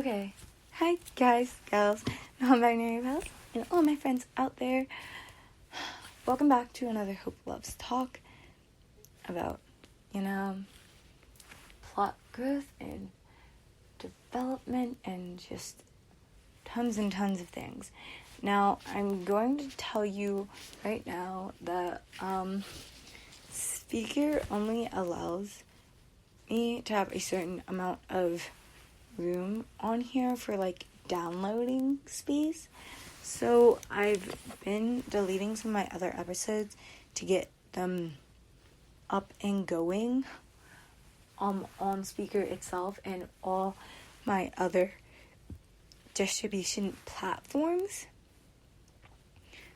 Okay. Hi, guys, gals, non-binary pals, and all my friends out there. Welcome back to another Hope Loves Talk about, plot growth and development and just tons and tons of things. Now, I'm going to tell you right now that Spreaker only allows me to have a certain amount of room on here for downloading space. So I've been deleting some of my other episodes to get them up and going on Spreaker itself and all my other distribution platforms.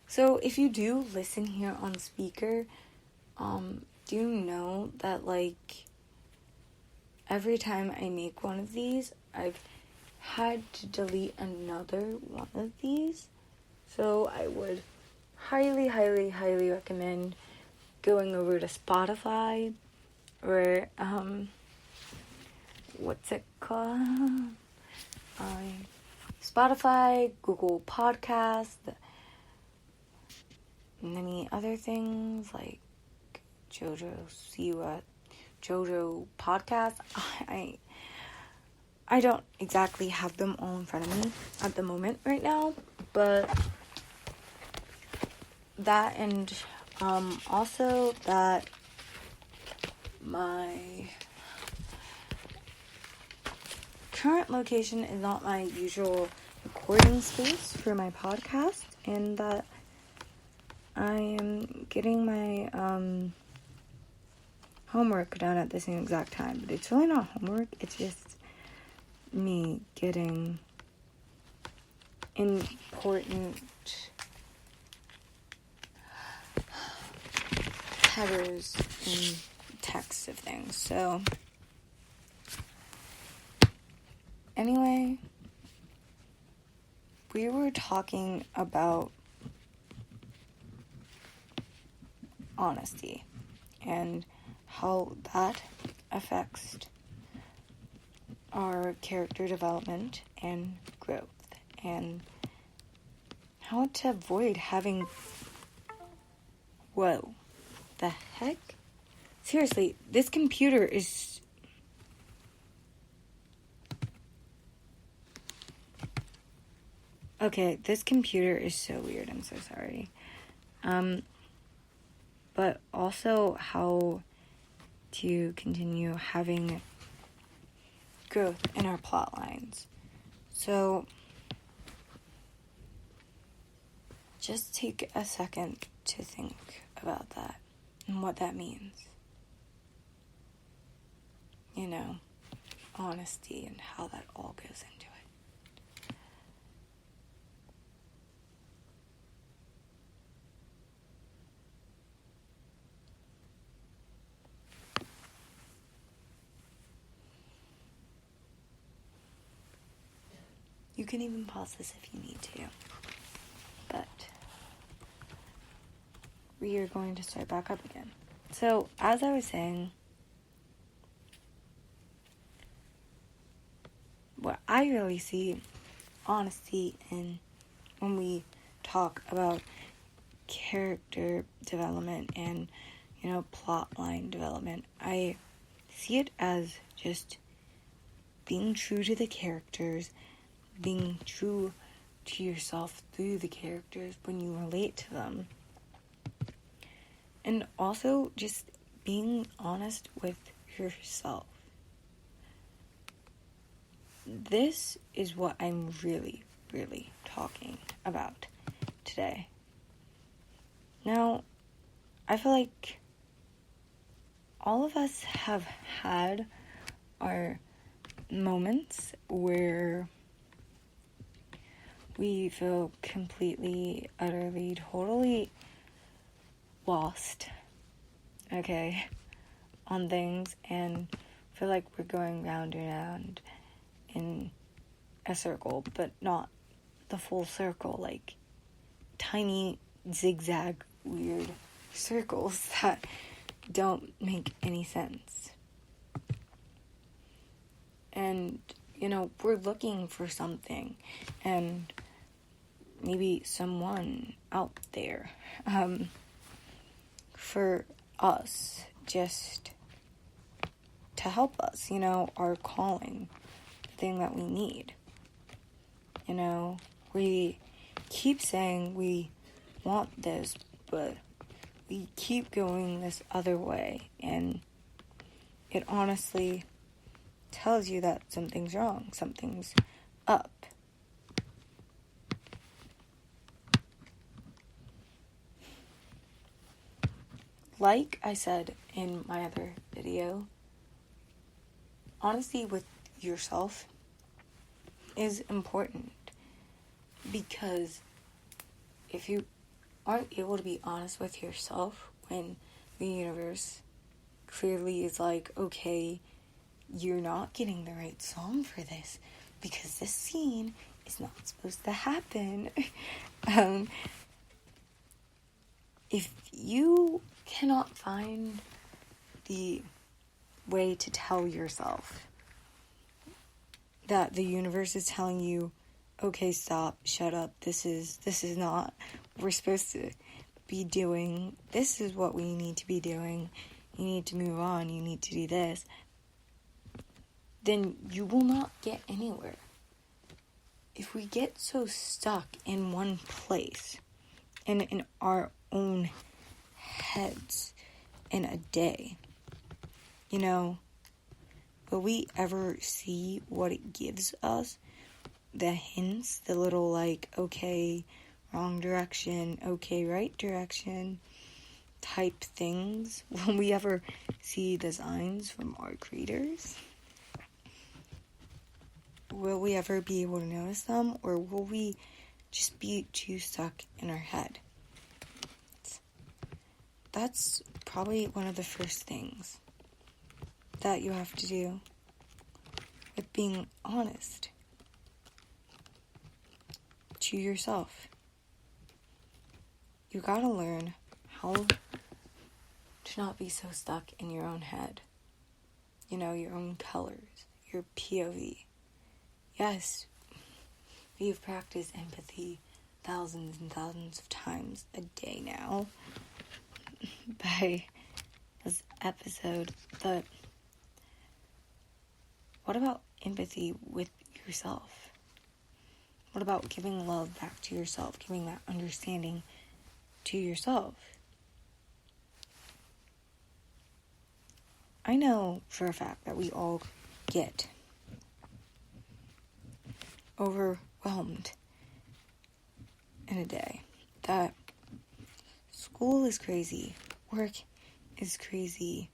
So if you do listen here on Spreaker, do you know that every time I make one of these, I've had to delete another one of these. So I would highly, highly, highly recommend going over to Spotify or, what's it called? Spotify, Google Podcasts, many other things like JoJo Podcast. I don't exactly have them all in front of me at the moment right now, but that and also that my current location is not my usual recording space for my podcast, and that I am getting my homework done at the same exact time. But it's really not homework, it's just me getting important headers and text of things. So anyway, we were talking about honesty and how that affects our character development and growth, and how to avoid having... Whoa. The heck? Seriously, this computer is... Okay, this computer is so weird. I'm so sorry. But also how to continue having growth in our plot lines. So just take a second to think about that and what that means. Honesty and how that all goes into it. You can even pause this if you need to. But we are going to start back up again. So, as I was saying, what I really see honesty in when we talk about character development and, plot line development, I see it as just being true to the characters, being true to yourself through the characters when you relate to them. And also just being honest with yourself. This is what I'm really, really talking about today. Now, I feel like all of us have had our moments where we feel completely, utterly, totally lost, on things, and feel like we're going round and round in a circle, but not the full circle, tiny zigzag weird circles that don't make any sense. And we're looking for something, and maybe someone out there, for us, just to help us, our calling, the thing that we need. We keep saying we want this, but we keep going this other way, and it honestly tells you that something's wrong, something's up. Like I said in my other video, honesty with yourself is important, because if you aren't able to be honest with yourself when the universe clearly is like, okay, you're not getting the right song for this because this scene is not supposed to happen. If you cannot find the way to tell yourself that the universe is telling you, okay, stop, shut up, this is not what we're supposed to be doing, this is what we need to be doing, you need to move on, you need to do this, then you will not get anywhere. If we get so stuck in one place and in our own heads in a day, will we ever see what it gives us? The hints, the little okay, wrong direction, okay, right direction type things. Will we ever see the signs from our creators? Will we ever be able to notice them, or will we just be too stuck in our head? That's probably one of the first things that you have to do with being honest to yourself. You gotta learn how to not be so stuck in your own head. Your own colors, your POV. Yes, we've practiced empathy thousands and thousands of times a day now by this episode, but what about empathy with yourself? What about giving love back to yourself, giving that understanding to yourself? I know for a fact that we all get overwhelmed in a day. That school is crazy, work is crazy,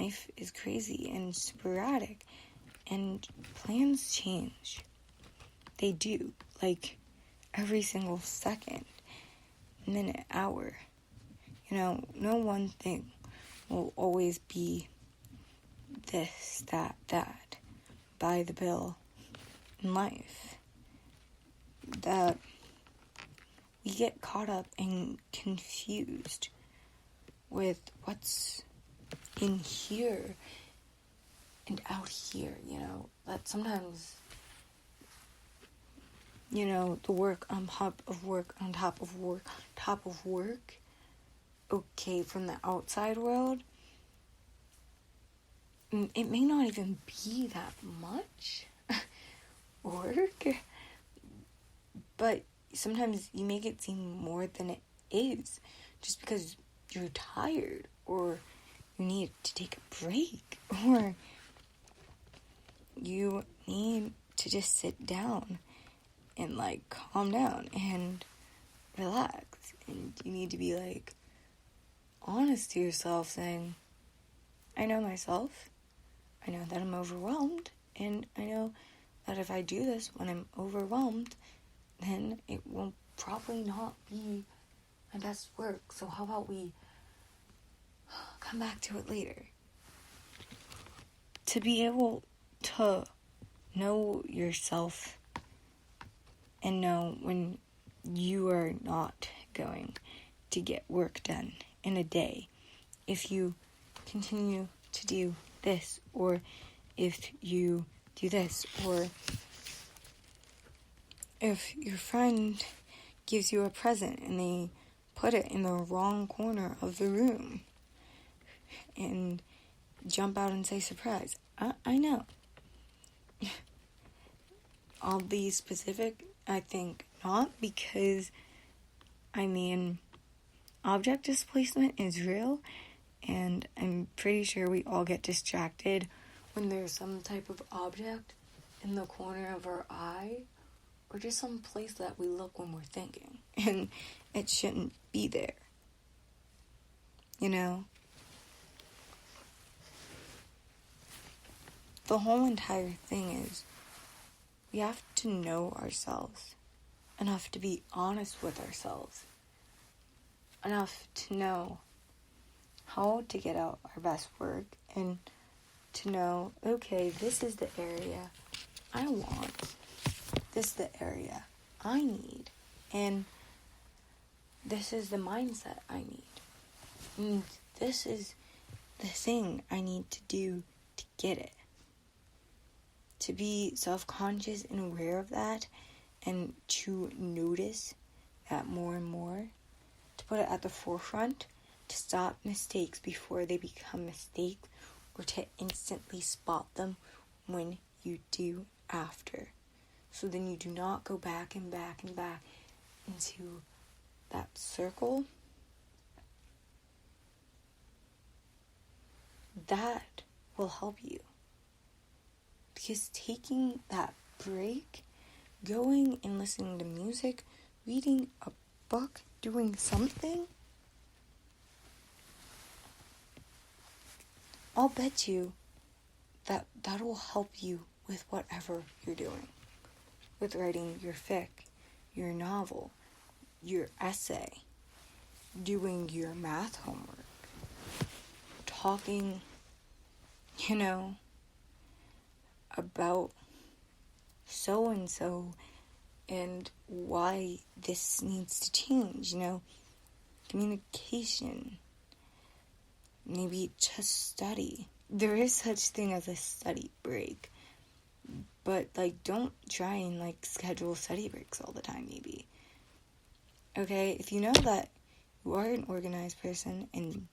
life is crazy and sporadic, and plans change. They do, every single second, minute, hour. No one thing will always be this, that, by the bill in life. That we get caught up and confused with what's in here and out here, that sometimes, the work on top of work, on top of work, top of work, okay, from the outside world, it may not even be that much work, but sometimes you make it seem more than it is, just because you're tired, or you need to take a break, or you need to just sit down and calm down and relax, and you need to be honest to yourself, saying, I know myself, I know that I'm overwhelmed, and I know that if I do this when I'm overwhelmed, then it will probably not be my best work. So how about we come back to it later? To be able to know yourself and know when you are not going to get work done in a day, if you continue to do this, or if you do this. Or if your friend gives you a present and they put it in the wrong corner of the room and jump out and say surprise. I know. I'll be specific, I think not, because object displacement is real, and I'm pretty sure we all get distracted when there's some type of object in the corner of our eye, or just some place that we look when we're thinking, and it shouldn't be there. The whole entire thing is we have to know ourselves enough to be honest with ourselves, enough to know how to get out our best work, and to know, okay, this is the area I want, this is the area I need, and this is the mindset I need, and this is the thing I need to do to get it. To be self-conscious and aware of that, and to notice that more and more, to put it at the forefront, to stop mistakes before they become mistakes, or to instantly spot them when you do after. So then you do not go back and back and back into that circle. That will help you. Because taking that break, going and listening to music, reading a book, doing something, I'll bet you that will help you with whatever you're doing. With writing your fic, your novel, your essay, doing your math homework, talking, about so-and-so and why this needs to change, communication, maybe just study. There is such thing as a study break, but, don't try and, schedule study breaks all the time, maybe. Okay, if you know that you are an organized person and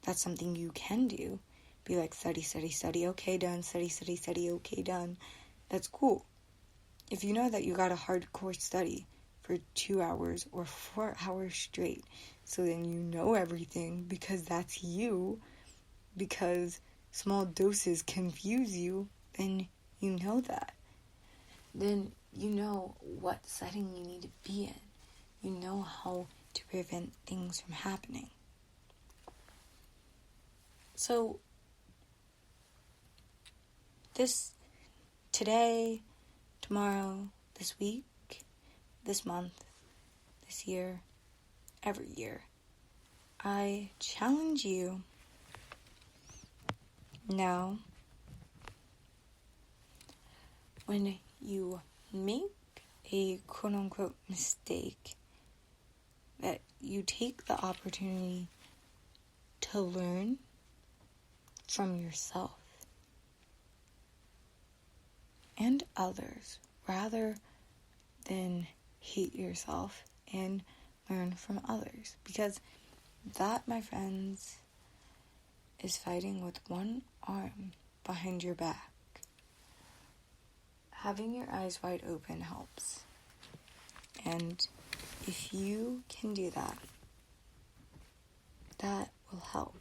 that's something you can do, be like, study, okay, done, study, okay, done. That's cool. If you know that you got a hardcore study for 2 hours or 4 hours straight, so then you know everything because that's you, because small doses confuse you, then you know that. Then you know what setting you need to be in. You know how to prevent things from happening. So, today, tomorrow, this week, this month, this year, every year, I challenge you now, when you make a quote-unquote mistake, that you take the opportunity to learn from yourself and others, rather than hate yourself and learn from others. Because that, my friends, is fighting with one arm behind your back. Having your eyes wide open helps. And if you can do that, that will help.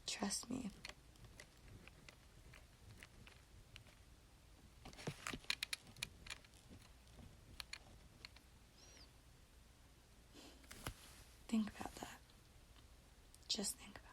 Trust me. Think about that. Just think about it.